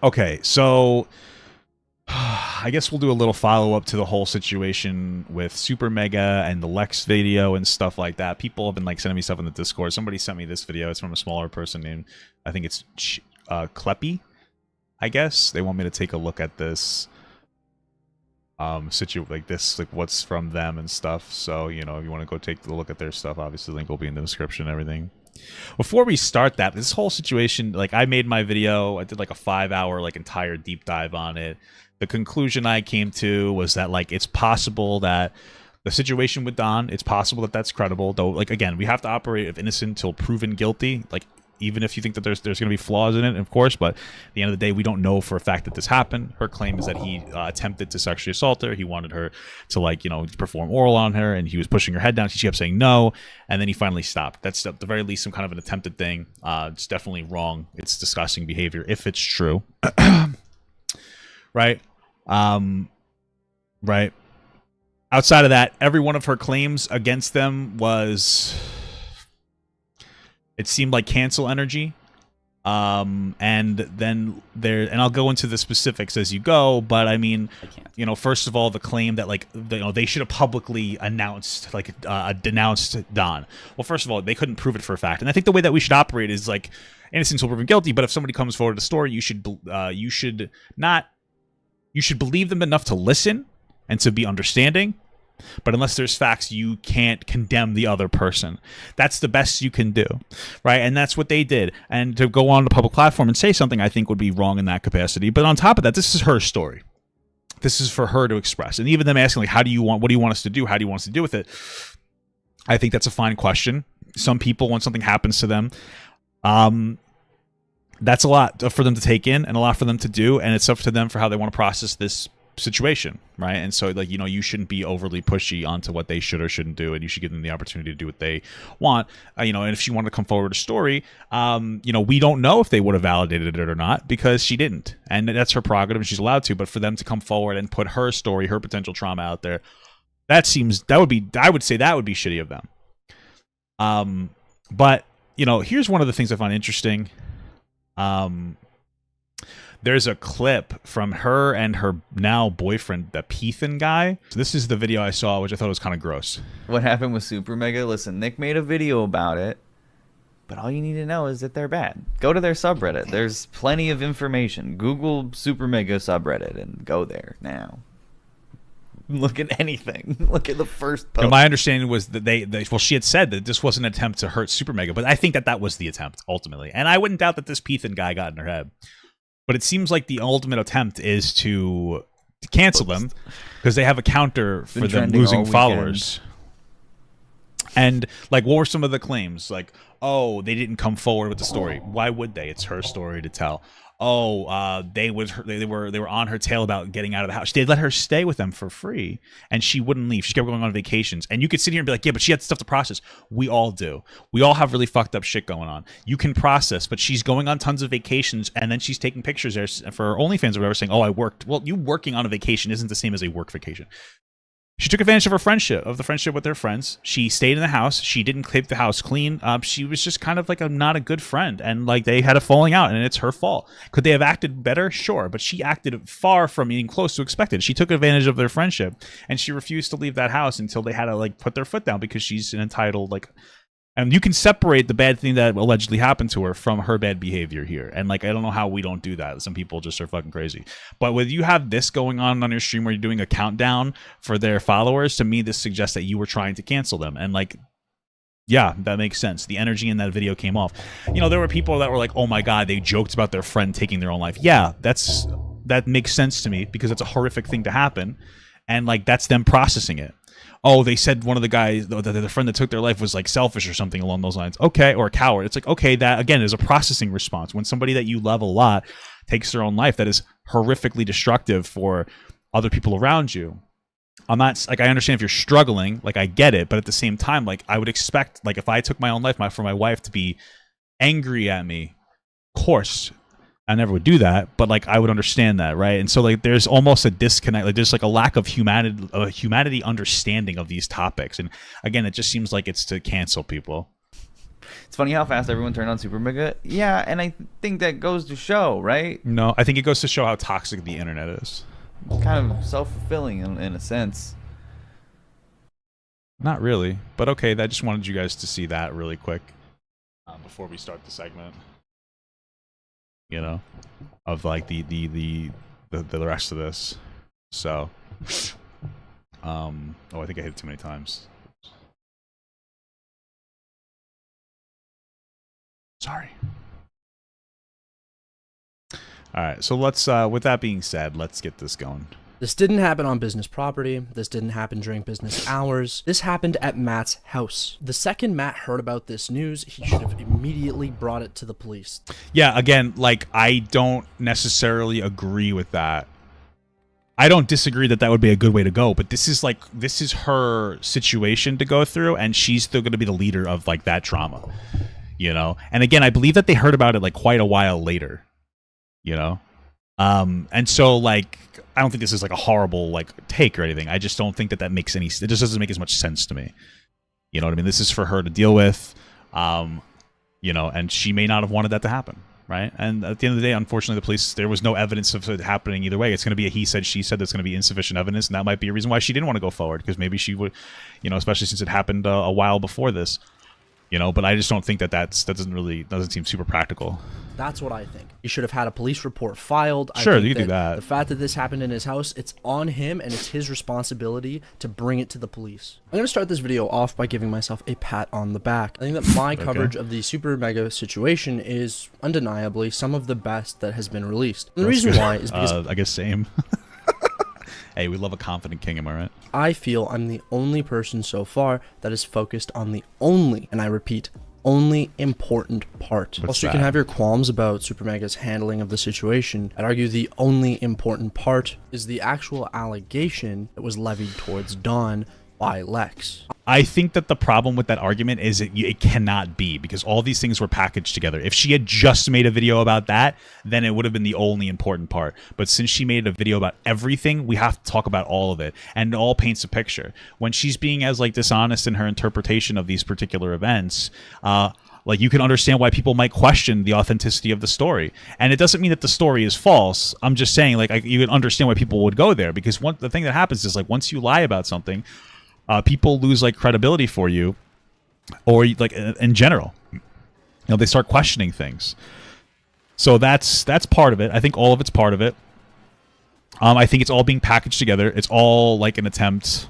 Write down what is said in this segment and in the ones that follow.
Okay, so I guess we'll do a little follow-up to the whole situation with SuperMega and the Lex video and stuff like that. People have been like sending me stuff in the Discord. Somebody sent me this video. It's from a smaller person named, I think it's Kleppy, I guess. They want me to take a look at this like what's from them and stuff. So, you know, if you want to go take a look at their stuff, obviously the link will be in the description and everything. Before we start that, this whole situation, like I made my video, I did like a 5-hour like entire deep dive on it. The conclusion I came to was that like it's possible that the situation with Don, it's possible that that's credible, though. Like again, we have to operate if innocent till proven guilty. Like even if you think that there's going to be flaws in it, of course, but at the end of the day, we don't know for a fact that this happened. Her claim is that he attempted to sexually assault her. He wanted her to, like, you know, perform oral on her, and he was pushing her head down. She kept saying no, and then he finally stopped. That's at the very least some kind of an attempted thing. It's definitely wrong. It's disgusting behavior if it's true. Right? Right. Outside of that, every one of her claims against them was... It seemed like cancel energy. And then there, and I'll go into the specifics as you go, but I mean, you know, first of all, the claim that like, you know, they should have publicly announced, like, denounced Don. Well, first of all, they couldn't prove it for a fact. And I think the way that we should operate is like innocent until proven guilty. But if somebody comes forward with a story, you should believe them enough to listen and to be understanding. But unless there's facts, you can't condemn the other person. That's the best you can do, right? And that's what they did. And to go on the public platform and say something, I think would be wrong in that capacity. But on top of that, this is her story. This is for her to express. And even them asking, like, what do you want us to do? How do you want us to deal with it? I think that's a fine question. Some people, when something happens to them, that's a lot for them to take in and a lot for them to do. And it's up to them for how they want to process this situation, right? And so, like, you know, you shouldn't be overly pushy onto what they should or shouldn't do, and you should give them the opportunity to do what they want. You know, and if she wanted to come forward with a story, you know, we don't know if they would have validated it or not because she didn't, and that's her prerogative and she's allowed to. But for them to come forward and put her story, her potential trauma out there, I would say that would be shitty of them. But you know, here's one of the things I find interesting. There's a clip from her and her now boyfriend, the Pethan guy. So this is the video I saw, which I thought was kind of gross. What happened with SuperMega? Listen, Nick made a video about it, but all you need to know is that they're bad. Go to their subreddit. There's plenty of information. Google SuperMega subreddit and go there now. Look at anything. Look at the first post. And my understanding was that well, she had said that this was an attempt to hurt SuperMega, but I think that was the attempt ultimately. And I wouldn't doubt that this Pethan guy got in her head. But it seems like the ultimate attempt is to cancel them because they have a counter for them losing followers. And like, what were some of the claims? Like, oh, they didn't come forward with the story. Why would they? It's her story to tell. Oh, they were on her tail about getting out of the house. They let her stay with them for free, and she wouldn't leave. She kept going on vacations. And you could sit here and be like, yeah, but she had stuff to process. We all do. We all have really fucked up shit going on. You can process, but she's going on tons of vacations, and then she's taking pictures there for OnlyFans or whatever, saying, oh, I worked. Well, you working on a vacation isn't the same as a work vacation. She took advantage of the friendship with her friends. She stayed in the house. She didn't keep the house clean. She was just kind of like not a good friend. And like they had a falling out, and it's her fault. Could they have acted better? Sure. But she acted far from being close to expected. She took advantage of their friendship, and she refused to leave that house until they had to like put their foot down because she's an entitled, like... And you can separate the bad thing that allegedly happened to her from her bad behavior here. And like, I don't know how we don't do that. Some people just are fucking crazy. But when you have this going on your stream where you're doing a countdown for their followers, to me, this suggests that you were trying to cancel them. And like, yeah, that makes sense. The energy in that video came off. You know, there were people that were like, oh my God, they joked about their friend taking their own life. Yeah, that makes sense to me because it's a horrific thing to happen. And like, that's them processing it. Oh, they said one of the guys, the friend that took their life was like selfish or something along those lines. Okay, or a coward. It's like, okay, that again is a processing response. When somebody that you love a lot takes their own life, that is horrifically destructive for other people around you. I'm not like, I understand if you're struggling, like I get it, but at the same time, like I would expect, like if I took my own life, for my wife to be angry at me, of course. I never would do that, but like I would understand that, right? And so like there's almost a disconnect, like there's like a lack of humanity understanding of these topics. And again, it just seems like it's to cancel people. It's funny how fast everyone turned on SuperMega. Yeah, and I think that goes to show, right? No, I think it goes to show how toxic the internet is. It's kind of self-fulfilling in a sense. Not really, but okay. I just wanted you guys to see that really quick before we start the segment. You know, of like the rest of this. So, oh, I think I hit it too many times. Sorry. All right, so let's. With that being said, let's get this going. This didn't happen on business property. This didn't happen during business hours. This happened at Matt's house. The second Matt heard about this news, he should have immediately brought it to the police. Yeah, again, like, I don't necessarily agree with that. I don't disagree that that would be a good way to go, but this is her situation to go through, and she's still going to be the leader of like that drama, you know. And again, I believe that they heard about it like quite a while later, you know. And so like I don't think this is like a horrible like take or anything. I just don't think that makes any. It just doesn't make as much sense to me. You know what I mean? This is for her to deal with, you know, and she may not have wanted that to happen. Right, and at the end of the day, unfortunately, the police, there was no evidence of it happening either way. It's going to be a he said, she said. That's going to be insufficient evidence, and that might be a reason why she didn't want to go forward, because maybe she would, you know, especially since it happened a while before this, you know. But I just don't think that that doesn't seem super practical. That's what I think. He should have had a police report filed. Sure, I think you can do that. The fact that this happened in his house, it's on him, and it's his responsibility to bring it to the police. I'm going to start this video off by giving myself a pat on the back. I think that my coverage of the SuperMega situation is undeniably some of the best that has been released. And the reason why is because... I guess same. Hey, we love a confident king, am I right? I feel I'm the only person so far that is focused on the only, and I repeat, only important part. Also, you can have your qualms about SuperMega's handling of the situation. I'd argue the only important part is the actual allegation that was levied towards Dawn by Lex. I think that the problem with that argument is it cannot be, because all these things were packaged together. If she had just made a video about that, then it would have been the only important part. But since she made a video about everything, we have to talk about all of it, and it all paints a picture. When she's being as like dishonest in her interpretation of these particular events, like you can understand why people might question the authenticity of the story. And it doesn't mean that the story is false. I'm just saying, like, you can understand why people would go there, because the thing that happens is, like, once you lie about something, people lose like credibility for you, or like in general, you know, they start questioning things. So that's part of it. I think all of it's part of it. I think it's all being packaged together. It's all like an attempt,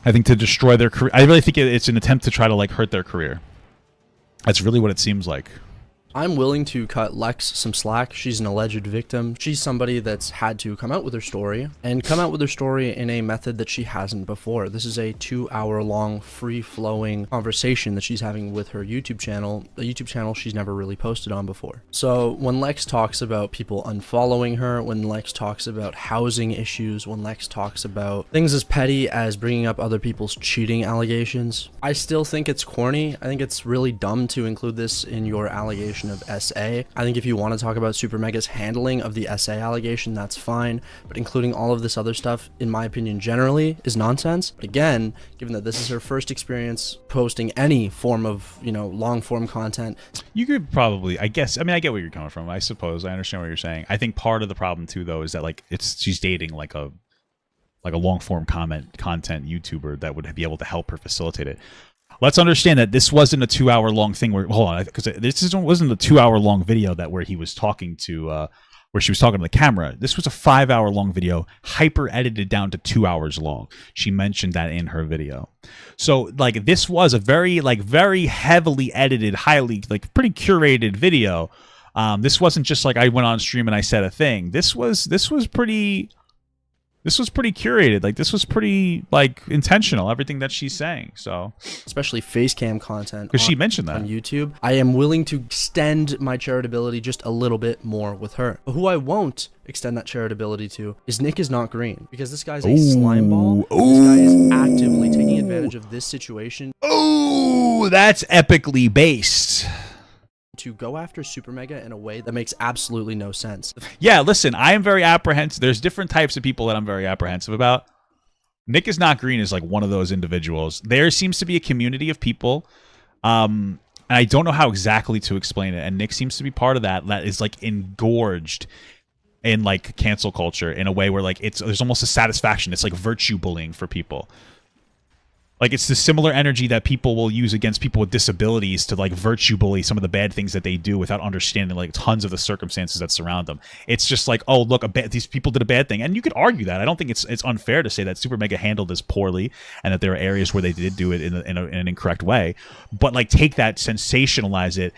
I think, to destroy their career. I really think it's an attempt to try to like hurt their career. That's really what it seems like. I'm willing to cut Lex some slack. She's an alleged victim. She's somebody that's had to come out with her story, and come out with her story in a method that she hasn't before. This is a 2-hour-long, free-flowing conversation that she's having with her YouTube channel, a YouTube channel she's never really posted on before. So when Lex talks about people unfollowing her, when Lex talks about housing issues, when Lex talks about things as petty as bringing up other people's cheating allegations, I still think it's corny. I think it's really dumb to include this in your allegation of SA. I think if you want to talk about SuperMega's handling of the SA allegation, that's fine, but including all of this other stuff, in my opinion, generally is nonsense. But again, given that this is her first experience posting any form of, you know, long form content, you could probably, I guess, I mean, I get where you're coming from. I suppose I understand what you're saying. I think part of the problem too, though, is that like she's dating like a long form content YouTuber that would be able to help her facilitate it. Let's understand that this wasn't a 2-hour-long thing where, hold on, because this wasn't a 2-hour-long video that where he was talking to, where she was talking to the camera. This was a 5-hour-long video, hyper edited down to 2 hours long. She mentioned that in her video. So like this was a very heavily edited, highly like pretty curated video. This wasn't just like I went on stream and I said a thing. This was pretty curated. Like this was pretty like intentional, everything that she's saying. So especially face cam content, because she mentioned that on YouTube, I am willing to extend my charitability just a little bit more with her. But who I won't extend that charitability to is Nickisnotgreen, because this guy's a slime ball. This guy is actively taking advantage of this situation. Oh, that's epically based. To go after SuperMega in a way that makes absolutely no sense. Yeah, listen, I am very apprehensive. There's different types of people that I'm very apprehensive about. Nickisnotgreen is like one of those individuals. There seems to be a community of people And I don't know how exactly to explain it. And Nick seems to be part of that. That is like engorged in like cancel culture in a way where like there's almost a satisfaction. It's like virtue bullying for people. Like it's the similar energy that people will use against people with disabilities to like virtue bully some of the bad things that they do without understanding like tons of the circumstances that surround them. It's just like, oh look, these people did a bad thing, and you could argue that. I don't think it's unfair to say that SuperMega handled this poorly and that there are areas where they did do it in an incorrect way. But like take that, sensationalize it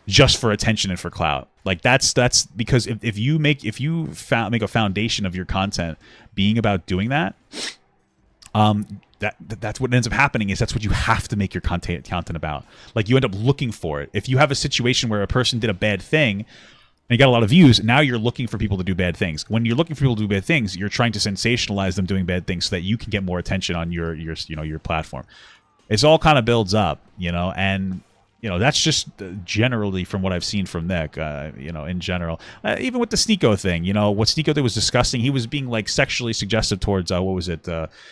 just for attention and for clout. Like that's because if you make a foundation of your content being about doing that, that's what ends up happening is that's what you have to make your content about. Like you end up looking for it. If you have a situation where a person did a bad thing and you got a lot of views, now you're looking for people to do bad things. When you're looking for people to do bad things, you're trying to sensationalize them doing bad things so that you can get more attention on your platform. It's all kind of builds up, and that's just generally from what I've seen from Nick, in general. Even with the Sneeko thing, what Sneeko did was disgusting. He was being, like, sexually suggestive towards,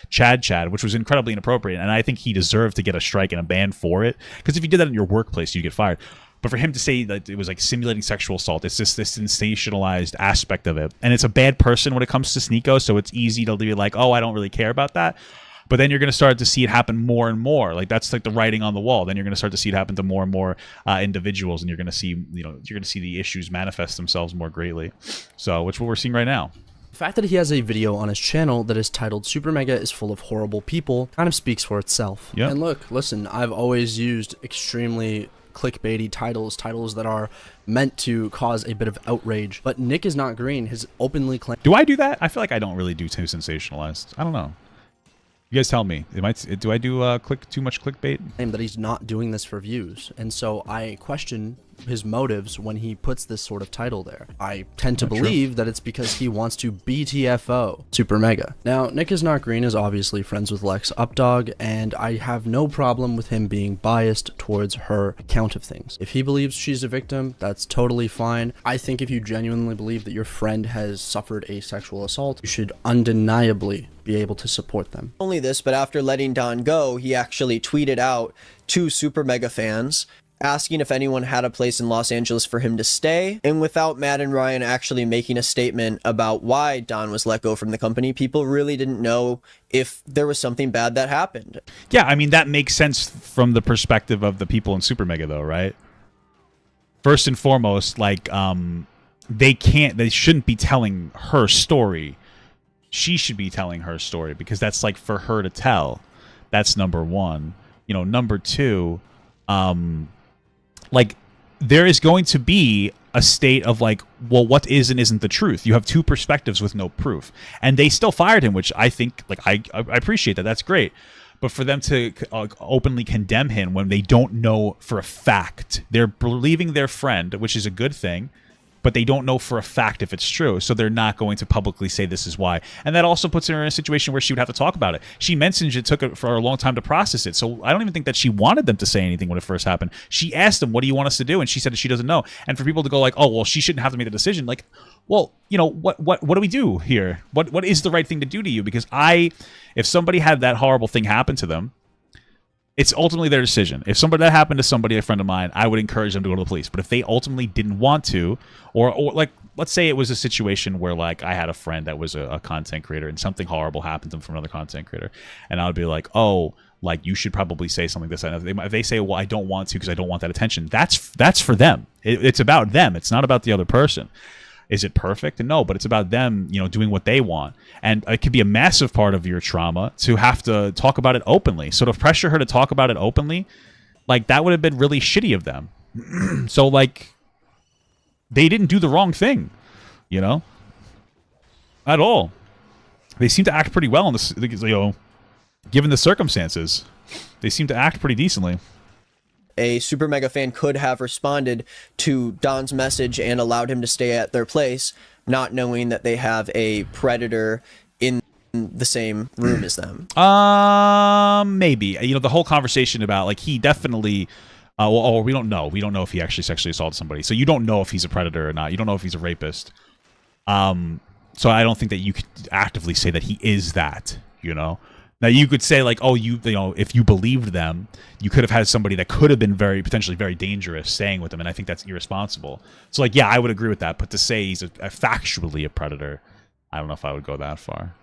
Chad, which was incredibly inappropriate. And I think he deserved to get a strike and a ban for it. Because if you did that in your workplace, you'd get fired. But for him to say that it was, like, simulating sexual assault, it's just this sensationalized aspect of it. And it's a bad person when it comes to Sneeko, so it's easy to be like, oh, I don't really care about that. But then you're going to start to see it happen more and more. Like that's like the writing on the wall. Then you're going to start to see it happen to more and more individuals, and you're going to see, the issues manifest themselves more greatly. So, which is what we're seeing right now. The fact that he has a video on his channel that is titled "SuperMega is full of horrible people" kind of speaks for itself. Yep. And look, listen, I've always used extremely clickbaity titles that are meant to cause a bit of outrage. But Nickisnotgreen has openly claimed. Do I do that? I feel like I don't really do too sensationalized. I don't know. You guys tell me. Do I do too much clickbait? That he's not doing this for views, and so I question his motives when he puts this sort of title there. I tend to believe that it's because he wants to BTFO SuperMega. Now, Nickisnotgreen is obviously friends with Lex Updog, and I have no problem with him being biased towards her account of things. If he believes she's a victim, that's totally fine. I think if you genuinely believe that your friend has suffered a sexual assault, you should undeniably be able to support them. Only this, but after letting Don go, he actually tweeted out to SuperMega fans asking if anyone had a place in Los Angeles for him to stay. And without Matt and Ryan actually making a statement about why Don was let go from the company, people really didn't know if there was something bad that happened. Yeah, I mean, that makes sense from the perspective of the people in SuperMega, though, right? First and foremost, like, they shouldn't be telling her story. She should be telling her story because that's, like, for her to tell. That's number one. Number two, like, there is going to be a state of like, well, what is and isn't the truth? You have two perspectives with no proof. And they still fired him, which I think, like, I appreciate that. That's great. But for them to openly condemn him when they don't know for a fact, they're believing their friend, which is a good thing, but they don't know for a fact if it's true, so they're not going to publicly say this is why. And that also puts her in a situation where she would have to talk about it. She mentioned it took her for a long time to process it, so I don't even think that she wanted them to say anything when it first happened. She asked them, what do you want us to do? And she said that she doesn't know. And for people to go like, oh, well, she shouldn't have to make the decision, like, well, what do we do here? What is the right thing to do to you? Because if somebody had that horrible thing happen to them, it's ultimately their decision. If that happened to somebody, a friend of mine, I would encourage them to go to the police. But if they ultimately didn't want to, or like, let's say it was a situation where, like, I had a friend that was a content creator and something horrible happened to them from another content creator, and I would be like, oh, like, you should probably say something this and that. If they say, well, I don't want to because I don't want that attention, that's for them. It's about them. It's not about the other person. Is it perfect? No, but it's about them, doing what they want. And it could be a massive part of your trauma to have to talk about it openly. So to pressure her to talk about it openly, like, that would have been really shitty of them. So, like, they didn't do the wrong thing, at all. They seem to act pretty well in this, given the circumstances. They seem to act pretty decently. A SuperMega fan could have responded to Don's message and allowed him to stay at their place, not knowing that they have a predator in the same room as them. Maybe. The whole conversation about, like, he definitely... we don't know. We don't know if he actually sexually assaulted somebody. So you don't know if he's a predator or not. You don't know if he's a rapist. So I don't think that you could actively say that he is that, Now you could say like, oh, you know, if you believed them, you could have had somebody that could have been potentially very dangerous staying with them, and I think that's irresponsible. So like, yeah, I would agree with that. But to say he's factually a predator, I don't know if I would go that far.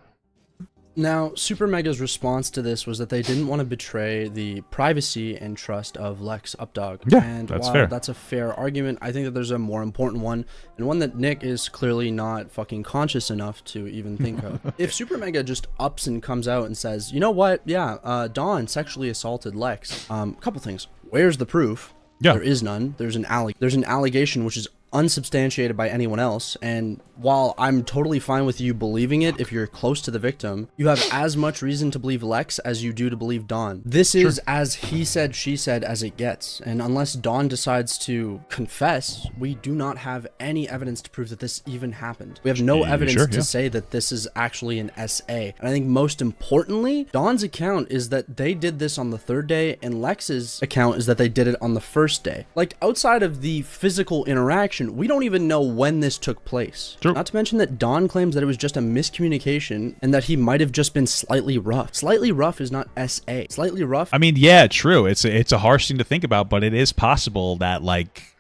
Now, SuperMega's response to this was that they didn't want to betray the privacy and trust of Lex Updog. Yeah, and that's while fair. That's a fair argument. I think that there's a more important one, and one that Nick is clearly not fucking conscious enough to even think of. If SuperMega just ups and comes out and says, you know what, yeah, Dawn sexually assaulted Lex, a couple things. Where's the proof? Yeah. There is none. There's an allegation which is unsubstantiated by anyone else, and while I'm totally fine with you believing it if you're close to the victim, you have as much reason to believe Lex as you do to believe Dawn. This is as he said, she said as it gets, and unless Dawn decides to confess, we do not have any evidence to prove that this even happened. We have no evidence to say that this is actually an SA. And I think most importantly, Dawn's account is that they did this on the 3rd day, and Lex's account is that they did it on the 1st day. Like, outside of the physical interaction, we don't even know when this took place. True. Not to mention that Dawn claims that it was just a miscommunication and that he might have just been slightly rough. Slightly rough is not SA. Slightly rough. I mean, yeah, true. It's a harsh thing to think about, but it is possible that, like,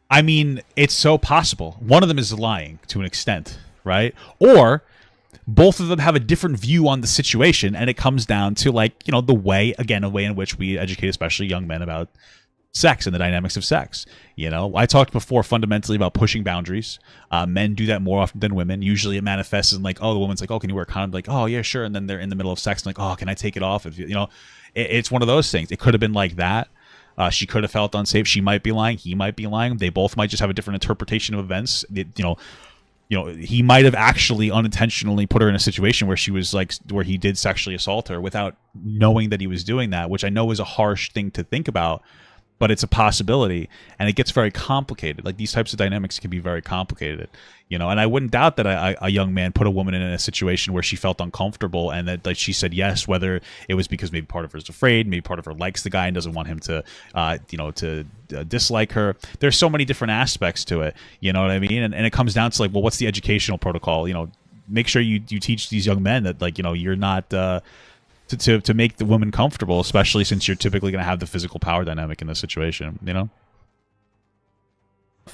I mean, it's so possible. One of them is lying to an extent, right? Or both of them have a different view on the situation, and it comes down to, like, you know, a way in which we educate especially young men about sex and the dynamics of sex. You know, I talked before fundamentally about pushing boundaries. Men do that more often than women. Usually it manifests in like, oh, the woman's like, oh, can you wear a condom? Like, oh yeah, sure. And then they're in the middle of sex and like, oh, can I take it off? If you know, it's one of those things. It could have been like that. She could have felt unsafe. She might be lying. He might be lying. They both might just have a different interpretation of events. You know, he might have actually unintentionally put her in a situation where she was like, where he did sexually assault her without knowing that he was doing that, which I know is a harsh thing to think about. But it's a possibility, and it gets very complicated. Like, these types of dynamics can be very complicated, you know. And I wouldn't doubt that a young man put a woman in a situation where she felt uncomfortable, and that like she said yes, whether it was because maybe part of her is afraid, maybe part of her likes the guy and doesn't want him to, dislike her. There's so many different aspects to it, you know what I mean? And it comes down to like, well, what's the educational protocol? You know, make sure you teach these young men that, like, you know, you're not. To make the woman comfortable, especially since you're typically going to have the physical power dynamic in this situation, you know?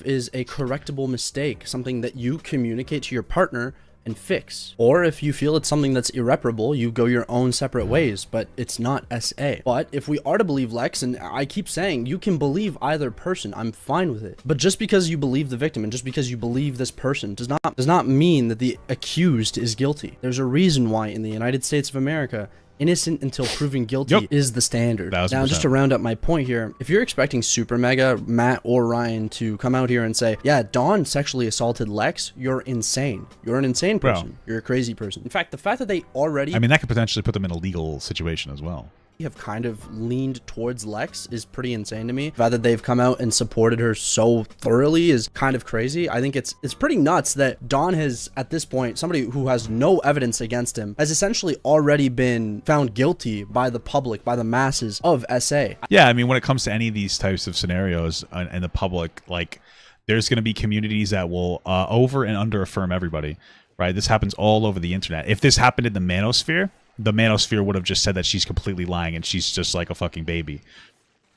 Is a correctable mistake, something that you communicate to your partner and fix. Or if you feel it's something that's irreparable, you go your own separate ways, but it's not SA. But if we are to believe Lex, and I keep saying you can believe either person, I'm fine with it. But just because you believe the victim and just because you believe this person does not mean that the accused is guilty. There's a reason why in the United States of America, innocent until proven guilty is the standard. 1000%. Now, just to round up my point here, if you're expecting SuperMega, Matt, or Ryan to come out here and say, yeah, Dawn sexually assaulted Lex, you're insane. You're an insane person. Bro. You're a crazy person. In fact, the fact that they already... I mean, that could potentially put them in a legal situation as well. Have kind of leaned towards Lex is pretty insane to me. The fact that they've come out and supported her so thoroughly is kind of crazy. I think it's pretty nuts that Dawn has, at this point, somebody who has no evidence against him, has essentially already been found guilty by the public, by the masses of SA. Yeah, I mean, when it comes to any of these types of scenarios in the public, like, there's going to be communities that will over and under affirm everybody, right? This happens all over the internet. If this happened in the manosphere, the manosphere would have just said that she's completely lying and she's just like a fucking baby,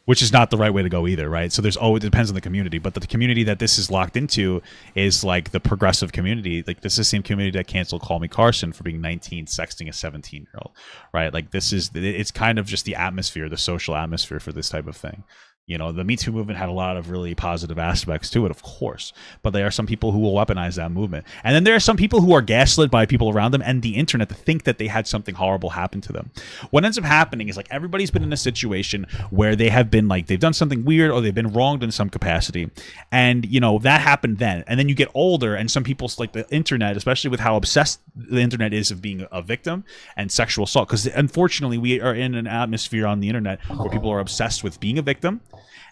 which is not the right way to go either, right? So there's always, it depends on the community, but the community that this is locked into is like the progressive community. Like, this is the same community that canceled Call Me Carson for being 19, sexting a 17-year-old, right? Like, it's kind of just the atmosphere, the social atmosphere for this type of thing. You know, the Me Too movement had a lot of really positive aspects to it, of course, but there are some people who will weaponize that movement. And then there are some people who are gaslit by people around them and the internet to think that they had something horrible happen to them. What ends up happening is, like, everybody's been in a situation where they have been, like, they've done something weird or they've been wronged in some capacity. And, you know, that happened then. And then you get older and some people, like the internet, especially with how obsessed the internet is of being a victim and sexual assault, because unfortunately we are in an atmosphere on the internet where people are obsessed with being a victim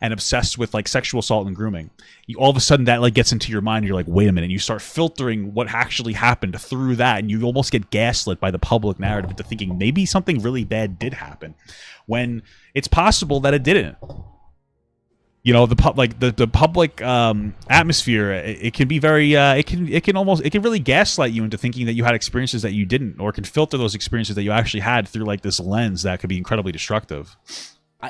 and obsessed with, like, sexual assault and grooming. All of a sudden that, like, gets into your mind and you're like, wait a minute, and you start filtering what actually happened through that, and you almost get gaslit by the public narrative into thinking maybe something really bad did happen when it's possible that it didn't. you know, the public atmosphere, it can be very it can really gaslight you into thinking that you had experiences that you didn't, or can filter those experiences that you actually had through like this lens that could be incredibly destructive.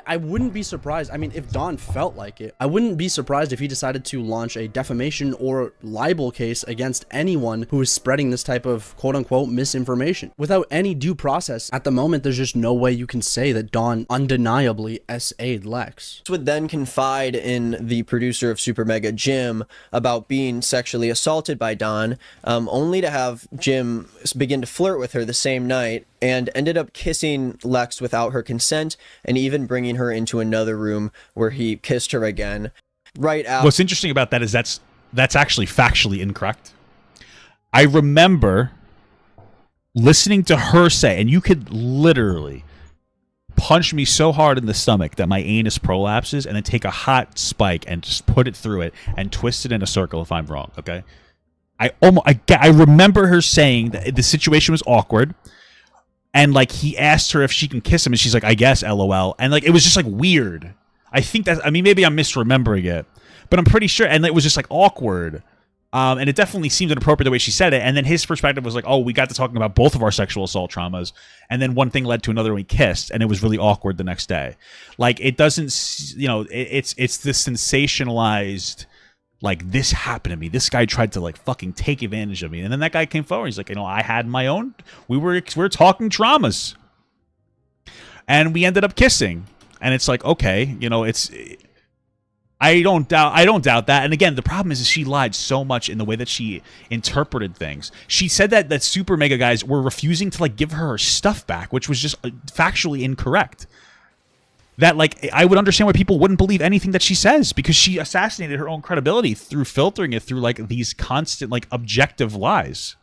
I wouldn't be surprised. I mean, if Don felt like it, I wouldn't be surprised if he decided to launch a defamation or libel case against anyone who is spreading this type of quote-unquote misinformation without any due process. At the moment, there's just no way you can say that Don undeniably SA'd Lex. Would then confide in the producer of Super Mega, Jim, about being sexually assaulted by Don, only to have Jim begin to flirt with her the same night, and ended up kissing Lex without her consent, and even bringing her into another room where he kissed her again. Right after. What's interesting about that is that's actually factually incorrect. I remember listening to her say, and you could literally punch me so hard in the stomach that my anus prolapses, and then take a hot spike and just put it through it and twist it in a circle if I'm wrong, okay? I remember her saying that the situation was awkward. And, like, he asked her if she can kiss him, and she's like, I guess, LOL. And, like, it was just, like, weird. I think that, I mean, maybe I'm misremembering it. But I'm pretty sure, and it was just, like, awkward. And it definitely seemed inappropriate the way she said it. And then his perspective was like, oh, we got to talking about both of our sexual assault traumas. And then one thing led to another, and we kissed. And it was really awkward the next day. Like, it doesn't, you know, it's this sensationalized... like, this happened to me. This guy tried to, like, fucking take advantage of me. And then that guy came forward. He's like, you know, I had my own. We were talking traumas. And we ended up kissing. And it's like, okay, you know, it's... I don't doubt that. And again, the problem is she lied so much in the way that she interpreted things. She said that Super Mega guys were refusing to, like, give her stuff back, which was just factually incorrect. That, like, I would understand why people wouldn't believe anything that she says, because she assassinated her own credibility through filtering it through, like, these constant, like, objective lies.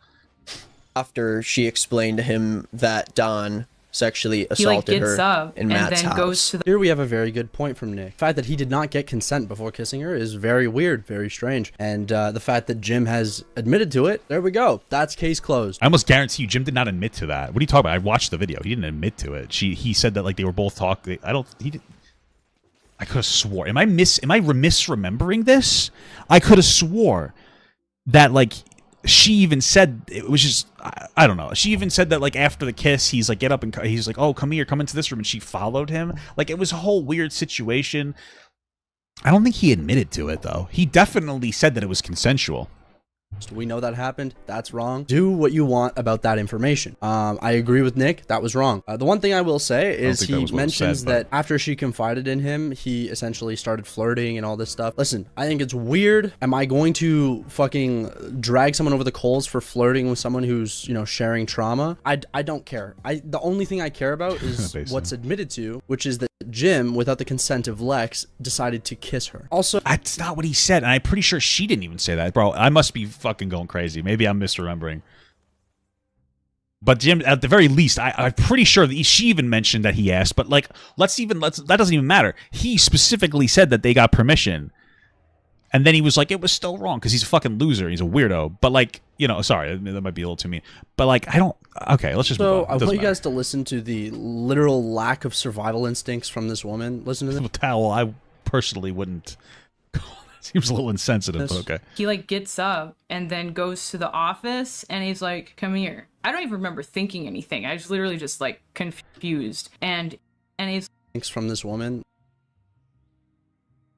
After she explained to him that Don sexually assaulted her in Matt's house. Here we have a very good point from Nick. The fact that he did not get consent before kissing her is very weird, very strange. And the fact that Jim has admitted to it, there we go. That's case closed. I almost guarantee you Jim did not admit to that. What are you talking about? I watched the video. He didn't admit to it. He said that, like, they were both talking. I could have swore. Am I misremembering this? I could have swore that, like, she even said, it was just, I don't know. She even said that, like, after the kiss, he's like, get up, and he's like, oh, come here, come into this room. And she followed him. Like, it was a whole weird situation. I don't think he admitted to it, though. He definitely said that it was consensual. We know that happened. That's wrong. Do what you want about that information. I agree with Nick. That was wrong. The one thing I will say is he mentions that after she confided in him, he essentially started flirting and all this stuff. Listen, I think it's weird. Am I going to fucking drag someone over the coals for flirting with someone who's, you know, sharing trauma? I don't care. The only thing I care about is what's admitted to, which is that Jim, without the consent of Lex, decided to kiss her. Also, that's not what he said, and I'm pretty sure she didn't even say that. Bro, I must be fucking going crazy. Maybe I'm misremembering. But Jim, at the very least, I'm pretty sure that she even mentioned that he asked, but, like, that doesn't even matter. He specifically said that they got permission. And then he was like, it was still wrong because he's a fucking loser. He's a weirdo. But, like, you know, sorry, that might be a little too mean. But, like, okay, let's just move on. I want you guys to listen to the literal lack of survival instincts from this woman. Listen to this. Well, I personally wouldn't. Seems a little insensitive, but okay. He, like, gets up and then goes to the office and he's like, come here. I don't even remember thinking anything. I was literally just, like, confused. And he's... Thanks from this woman.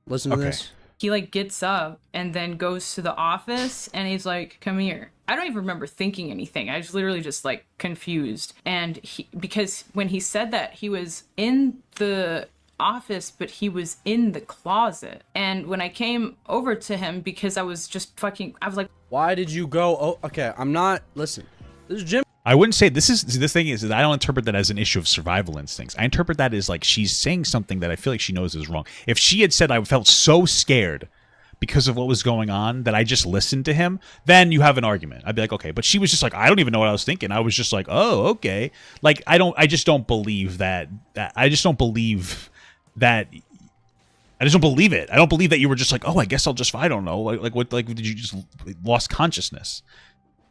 Listen to this. He, like, gets up and then goes to the office and he's like, come here. I don't even remember thinking anything. I was literally just, like, confused. And because when he said that, he was in the office, but he was in the closet. And when I came over to him, because I was just I was like, why did you go? Oh, okay. I'm not, listen, this is Jim. I wouldn't say this thing is that I don't interpret that as an issue of survival instincts. I interpret that as, like, she's saying something that I feel like she knows is wrong. If she had said I felt so scared because of what was going on that I just listened to him, then you have an argument. I'd be like, okay. But she was just like, I don't even know what I was thinking. I was just like, oh, okay. Like, I just don't believe that. I just don't believe that. I just don't believe it. I don't believe that you were just like, oh, I guess I don't know. Like what? Like, did you just lost consciousness?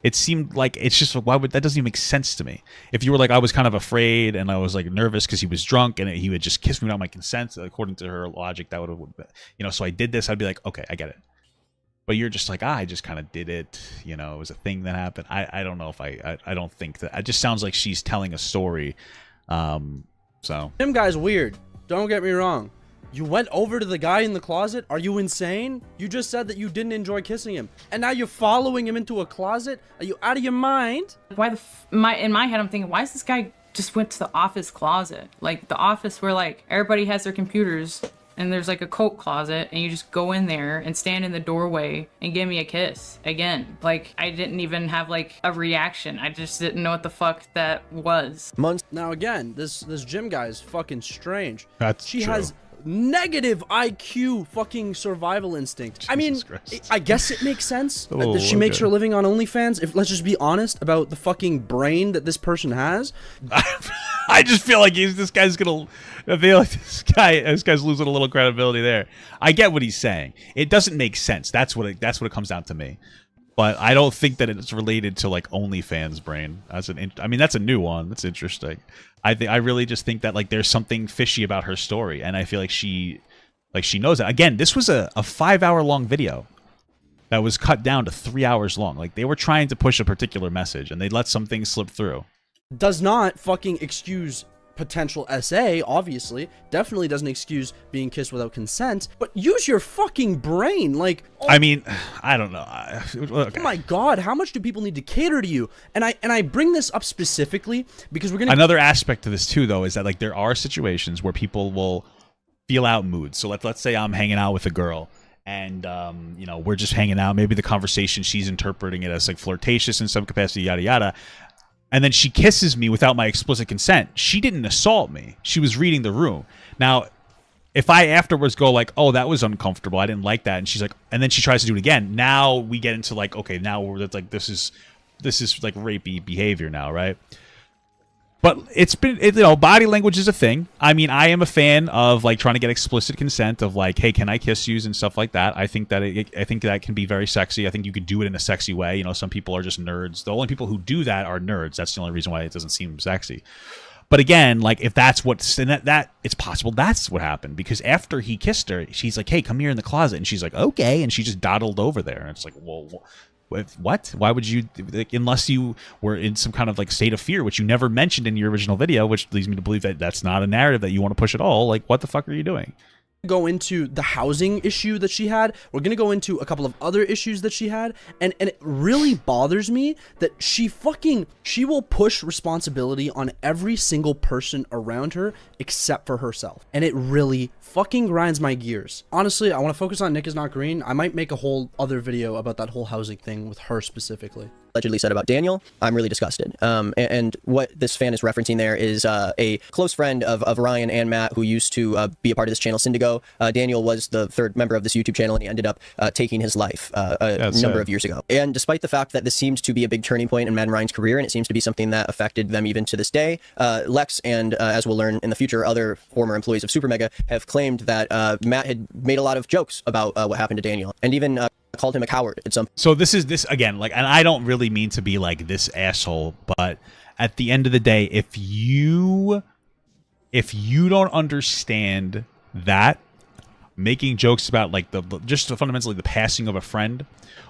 It seemed like it's just why would that doesn't even make sense to me. If you were like I was kind of afraid and I was like nervous because he was drunk and he would just kiss me without my consent, according to her logic, that would have, so I did this. I'd be like, okay, I get it. But you're just like, I just kind of did it. It was a thing that happened. I don't know if I don't think that. It just sounds like she's telling a story. So Him guy's weird. Don't get me wrong. You went over to the guy in the closet? Are you insane? You just said that you didn't enjoy kissing him, and now you're following him into a closet? Are you out of your mind? Why in my head I'm thinking, why is this guy just went to the office closet? Like the office where like everybody has their computers and there's like a coat closet and you just go in there and stand in the doorway and give me a kiss again. Like I didn't even have like a reaction. I just didn't know what the fuck that was. Now again, this gym guy is fucking strange. She has negative IQ fucking survival instinct. I mean, I guess it makes sense that she makes her living on OnlyFans. If let's just be honest about the fucking brain that this person has. I just feel like this guy's gonna. I feel like this guy's losing a little credibility there. I get what he's saying. It doesn't make sense. That's what it comes down to me. But I don't think that it's related to like OnlyFans brain. I mean, that's a new one. That's interesting. I really just think that like there's something fishy about her story, and I feel like she knows it. Again, this was a 5-hour long video that was cut down to 3 hours long. Like they were trying to push a particular message, and they let some things slip through. Does not fucking excuse potential SA, obviously. Definitely doesn't excuse being kissed without consent, but use your fucking brain. Like, I mean, I don't know. Okay. Oh my god, how much do people need to cater to you? And I bring this up specifically because we're gonna. Another aspect to this too, though, is that like there are situations where people will feel out moods. So let's say I'm hanging out with a girl, and we're just hanging out. Maybe the conversation, she's interpreting it as like flirtatious in some capacity, yada yada. And then she kisses me without my explicit consent. She didn't assault me. She was reading the room. Now, if I afterwards go like, oh, that was uncomfortable, I didn't like that, and she's like, and then she tries to do it again. Now we get into like, okay, now we're like, this is like rapey behavior now, right? But it's been, body language is a thing. I mean, I am a fan of like trying to get explicit consent of like, hey, can I kiss you and stuff like that. I think that can be very sexy. I think you could do it in a sexy way. Some people are just nerds. The only people who do that are nerds. That's the only reason why it doesn't seem sexy. But again, like if that's what's in that it's possible that's what happened, because after he kissed her, she's like, hey, come here in the closet, and she's like, okay, and she just dawdled over there, and it's like, well, what? Why would you, like, unless you were in some kind of like state of fear, which you never mentioned in your original video, which leads me to believe that that's not a narrative that you want to push at all. Like, what the fuck are you doing? Go into the housing issue that she had. We're gonna go into a couple of other issues that she had, and it really bothers me that she will push responsibility on every single person around her except for herself, and it really fucking grinds my gears. Honestly, I want to focus on Nickisnotgreen. I might make a whole other video about that whole housing thing with her specifically. Allegedly said about Daniel, I'm really disgusted. And what this fan is referencing there is a close friend of Ryan and Matt, who used to be a part of this channel, Syndigo. Daniel was the third member of this YouTube channel, and he ended up taking his life a number of years ago. And despite the fact that this seems to be a big turning point in Matt and Ryan's career, and it seems to be something that affected them even to this day, Lex and, as we'll learn in the future, other former employees of SuperMega have claimed that Matt had made a lot of jokes about what happened to Daniel, and even called him a coward at some. So this again, like, and I don't really mean to be like this asshole, but at the end of the day, if you don't understand that making jokes about like just fundamentally the passing of a friend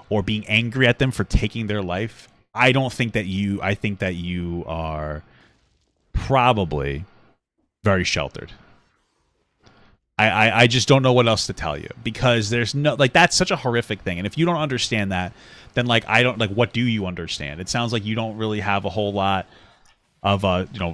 or being angry at them for taking their life, I think that you are probably very sheltered. I just don't know what else to tell you, because there's no, like, that's such a horrific thing. And if you don't understand that, then like, what do you understand? It sounds like you don't really have a whole lot of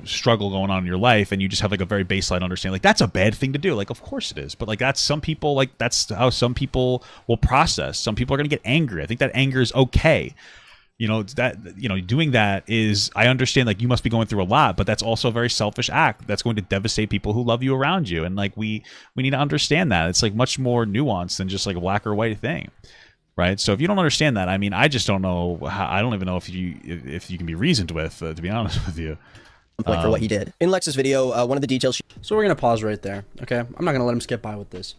struggle going on in your life, and you just have like a very baseline understanding. Like, that's a bad thing to do. Like, of course it is, but like, that's how some people will process. Some people are going to get angry. I think that anger is okay. Doing that is, I understand, like, you must be going through a lot, but that's also a very selfish act that's going to devastate people who love you around you. And like, we need to understand that it's like much more nuanced than just like a black or white thing, right? So if you don't understand that, I mean, I just don't know how, I don't even know if you can be reasoned with, to be honest with you. For what he did in Lex's video, one of the details. So we're gonna pause right there. Okay, I'm not gonna let him skip by with this.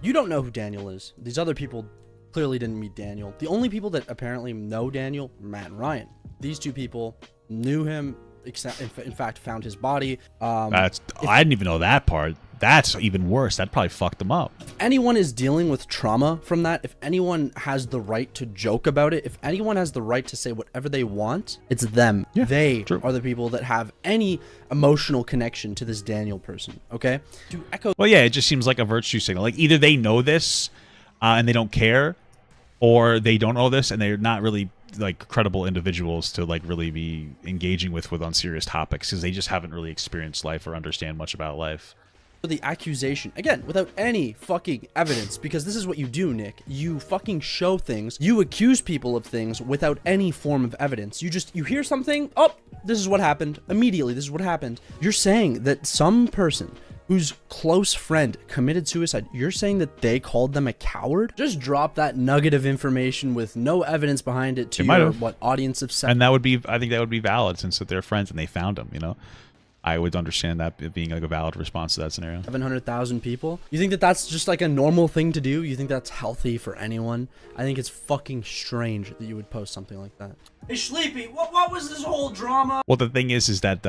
You don't know who Daniel is. These other people clearly didn't meet Daniel. The only people that apparently know Daniel, Matt and Ryan. These two people knew him, in fact, found his body. I didn't even know that part. That's even worse. That probably fucked them up. If anyone is dealing with trauma from that, if anyone has the right to joke about it, if anyone has the right to say whatever they want, it's them. Yeah, they true. are the people that have any emotional connection to this Daniel person, okay? To echo... Well, yeah, it just seems like a virtue signal. Like, either they know this and they don't care, or they don't know this and they're not really like credible individuals to like really be engaging with on serious topics, because they just haven't really experienced life or understand much about life. The accusation, again, without any fucking evidence, because this is what you do, Nick. You fucking show things, you accuse people of things without any form of evidence. You hear something, oh, this is what happened, immediately, this is what happened. You're saying that some person whose close friend committed suicide, you're saying that they called them a coward? Just drop that nugget of information with no evidence behind it to your, what, audience of 7. And that would be, I think that would be valid, since that they're friends and they found him, you know? I would understand that being like a valid response to that scenario. 700,000 people? You think that that's just like a normal thing to do? You think that's healthy for anyone? I think it's fucking strange that you would post something like that. Hey, Sleepy, what was this whole drama? Well, the thing is that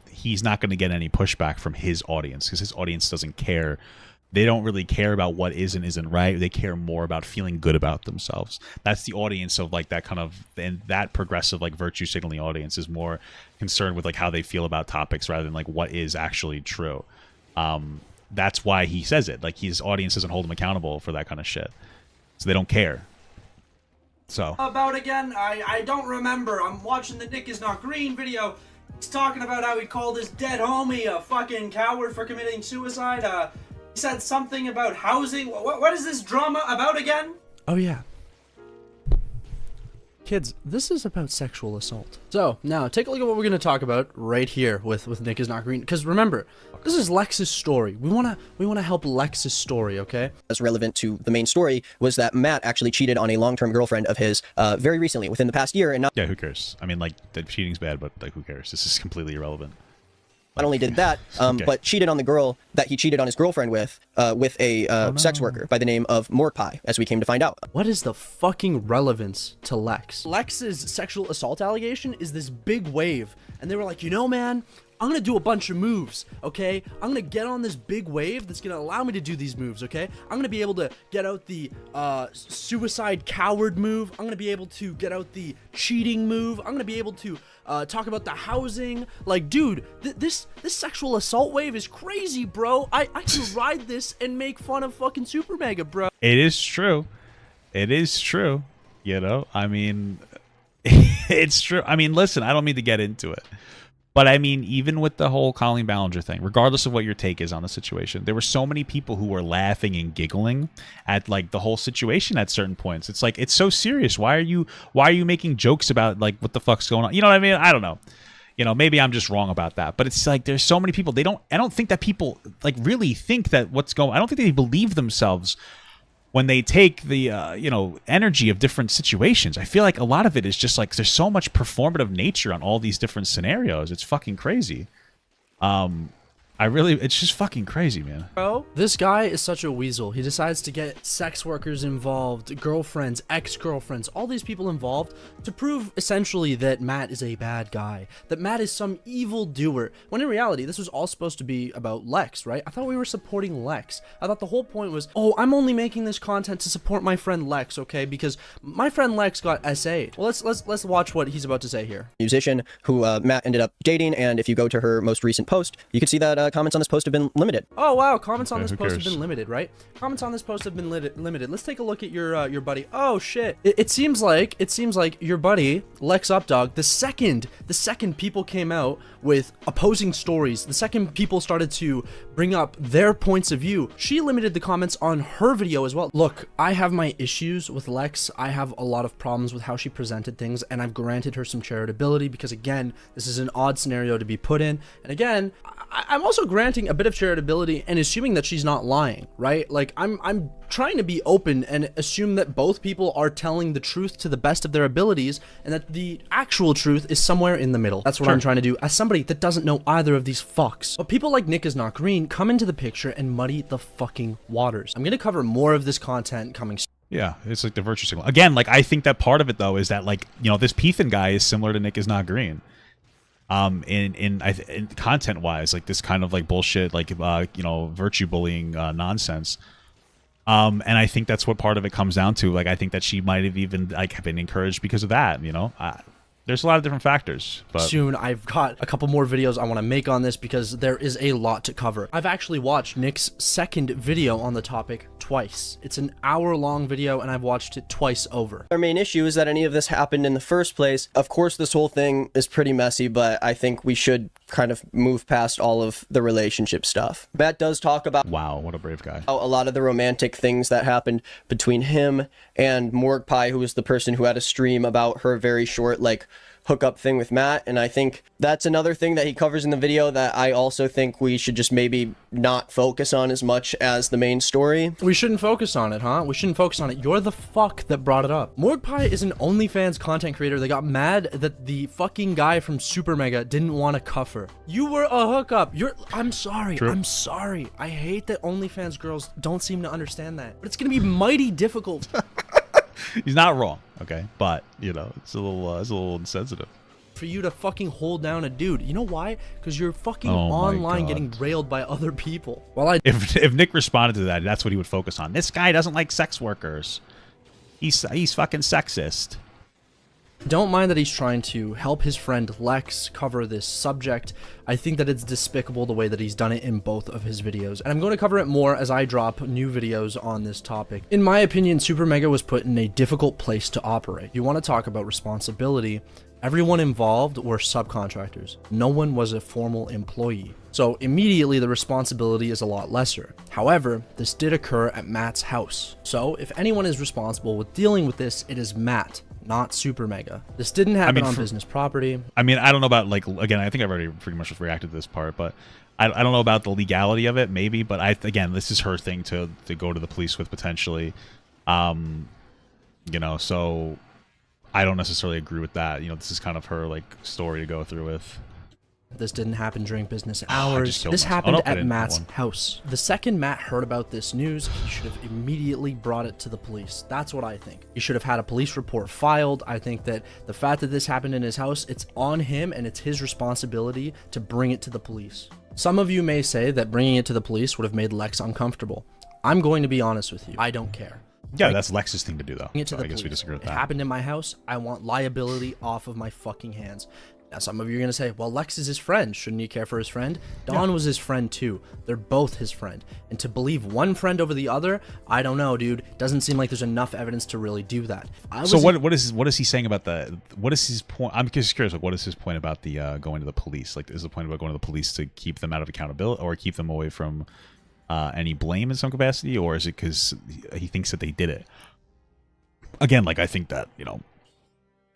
he's not going to get any pushback from his audience, because his audience doesn't care. They don't really care about what is and isn't right. They care more about feeling good about themselves. That's the audience of like that kind of, and that progressive like virtue signaling audience is more concerned with like how they feel about topics rather than like what is actually true. That's why he says it. Like his audience doesn't hold him accountable for that kind of shit, so they don't care. So about again, I don't remember. I'm watching the Nickisnotgreen video. He's talking about how he called his dead homie a fucking coward for committing suicide. He said something about housing. What is this drama about again? Oh, yeah. Kids, this is about sexual assault. So, now, take a look at what we're going to talk about right here with Nickisnotgreen. Because remember, this is Lex's story. We want to help Lex's story, okay? As relevant to the main story was that Matt actually cheated on a long-term girlfriend of his very recently, within the past year. And not yeah, who cares? I mean, like, the cheating's bad, but like, who cares? This is completely irrelevant. Not only did that, Okay. but cheated on the girl that he cheated on his girlfriend with a sex worker by the name of Mordpie, as we came to find out. What is the fucking relevance to Lex? Lex's sexual assault allegation is this big wave, and they were like, you know, man, I'm gonna do a bunch of moves, okay? I'm gonna get on this big wave that's gonna allow me to do these moves, okay? I'm gonna be able to get out the suicide coward move. I'm gonna be able to get out the cheating move. I'm gonna be able to talk about the housing. Like, dude, this sexual assault wave is crazy, bro. I can ride this and make fun of fucking SuperMega, bro. It is true. It is true. You know, I mean, it's true. I mean, listen, I don't mean to get into it, but I mean, even with the whole Colleen Ballinger thing, regardless of what your take is on the situation, there were so many people who were laughing and giggling at like the whole situation at certain points. It's like, it's so serious. Why are you making jokes about like what the fuck's going on? You know what I mean? I don't know. You know, maybe I'm just wrong about that, but it's like there's so many people. I don't think that people like really think that what's going. I don't think they believe themselves when they take the energy of different situations. I feel like a lot of it is just like there's so much performative nature on all these different scenarios. It's fucking crazy. It's just fucking crazy, man. Bro, this guy is such a weasel. He decides to get sex workers involved, girlfriends, ex-girlfriends, all these people involved to prove essentially that Matt is a bad guy, that Matt is some evil doer, when in reality, this was all supposed to be about Lex, right? I thought we were supporting Lex. I thought the whole point was, oh, I'm only making this content to support my friend Lex, okay? Because my friend Lex got SA'd. Well, let's watch what he's about to say here. Musician who Matt ended up dating, and if you go to her most recent post, you can see that comments on this post have been limited. Oh wow, comments on this who post have cares? been limited, right? Comments on this post have been limited. Let's take a look at your buddy. Oh shit. It seems like your buddy Lex Updog, the second people came out with opposing stories, the second people started to bring up their points of view, she limited the comments on her video as well. Look, I have my issues with Lex. I have a lot of problems with how she presented things, and I've granted her some charitability because again, this is an odd scenario to be put in. And again, I'm also granting a bit of charitability and assuming that she's not lying, right? Like I'm trying to be open and assume that both people are telling the truth to the best of their abilities and that the actual truth is somewhere in the middle. That's what I'm trying to do as somebody that doesn't know either of these fucks. But people like Nickisnotgreen come into the picture and muddy the fucking waters. I'm gonna cover more of this content coming soon. Yeah, it's like the virtue signal. Again, like I think that part of it though is that like, you know, this Peethan guy is similar to Nickisnotgreen. In content wise, like this kind of like bullshit, like you know, virtue bullying nonsense. And I think that's what part of it comes down to. Like I think that she might have even like been encouraged because of that, you know. There's a lot of different factors. But Soon, I've got a couple more videos I want to make on this because there is a lot to cover. I've actually watched Nick's second video on the topic twice. It's an hour-long video, and I've watched it twice over. Our main issue is that any of this happened in the first place. Of course, this whole thing is pretty messy, but I think we should kind of move past all of the relationship stuff. Matt does talk about wow, what a brave guy. a lot of the romantic things that happened between him and Morg Pie, who was the person who had a stream about her very short, like, hookup thing with Matt. And I think that's another thing that he covers in the video that I also think we should just maybe not focus on as much as the main story. We shouldn't focus on it, huh? We shouldn't focus on it. You're the fuck that brought it up. Morg Pie is an OnlyFans content creator that got mad that the fucking guy from SuperMega didn't want to cuff her. You were a hookup. I'm sorry. True. I'm sorry. I hate that OnlyFans girls don't seem to understand that. But it's gonna be mighty difficult. He's not wrong, okay? But, you know, it's a little insensitive. For you to fucking hold down a dude. You know why? Because you're fucking Oh my online God. getting railed by other people. Well, If Nick responded to that, that's what he would focus on. This guy doesn't like sex workers. He's fucking sexist. don't mind that he's trying to help his friend Lex cover this subject. I think that it's despicable the way that he's done it in both of his videos, and I'm going to cover it more as I drop new videos on this topic. In my opinion, SuperMega was put in a difficult place to operate. You want to talk about responsibility, everyone involved were subcontractors. No one was a formal employee. So immediately the responsibility is a lot lesser. However, this did occur at Matt's house. So if anyone is responsible with dealing with this, it is Matt, not SuperMega. This didn't happen on business property. I mean, I don't know about, like, again, I think I've already pretty much reacted to this part, but I don't know about the legality of it, maybe, but again, this is her thing to go to the police with potentially. You know, so I don't necessarily agree with that. You know, this is kind of her, like, story to go through with. This didn't happen during business hours. This happened at Matt's house. The second Matt heard about this news, he should have immediately brought it to the police. That's what I think. He should have had a police report filed. I think that the fact that this happened in his house, it's on him and it's his responsibility to bring it to the police. Some of you may say that bringing it to the police would have made Lex uncomfortable. I'm going to be honest with you. I don't care. Yeah, that's Lex's thing to do, though. Bring it to So the I guess we police. disagree with It that. happened in my house. I want liability off of my fucking hands. Now, some of you are going to say, well, Lex is his friend. Shouldn't he care for his friend? Dawn was his friend, too. They're both his friend. And to believe one friend over the other, I don't know, dude. Doesn't seem like there's enough evidence to really do that. So what is he saying about what is his point? I'm just curious, like, what is his point about the going to the police? Like, is the point about going to the police to keep them out of accountability or keep them away from any blame in some capacity? Or is it because he thinks that they did it? Again, like, I think that, you know,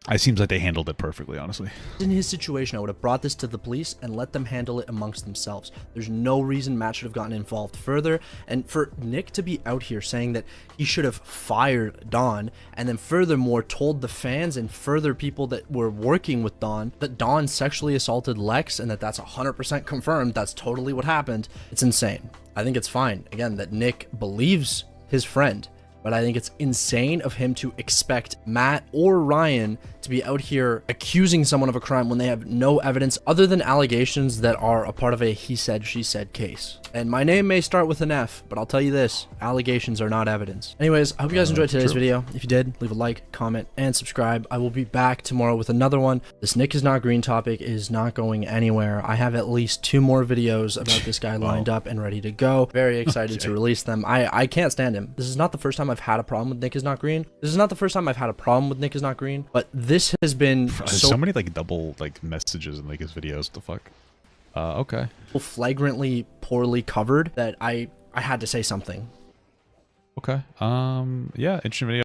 it seems like they handled it perfectly, honestly. In his situation, I would have brought this to the police and let them handle it amongst themselves. There's no reason Matt should have gotten involved further. And for Nick to be out here saying that he should have fired Dawn and then furthermore told the fans and further people that were working with Dawn that Dawn sexually assaulted Lex and that's 100% confirmed, that's totally what happened. It's insane. I think it's fine, again, that Nick believes his friend. But I think it's insane of him to expect Matt or Ryan to be out here accusing someone of a crime when they have no evidence other than allegations that are a part of a he said, she said case. And my name may start with an F, but I'll tell you this, allegations are not evidence. Anyways, I hope you guys enjoyed today's video. If you did, leave a like, comment, and subscribe. I will be back tomorrow with another one. This Nickisnotgreen topic is not going anywhere. I have at least 2 more videos about this guy lined up and ready to go. Very excited to release them. I can't stand him. This is not the first time I've had a problem with Nickisnotgreen. This is not the first time I've had a problem with Nickisnotgreen, but this has been so many like double like messages in like his videos. What the fuck? Okay. Flagrantly poorly covered that I had to say something. Okay. Yeah, interesting video.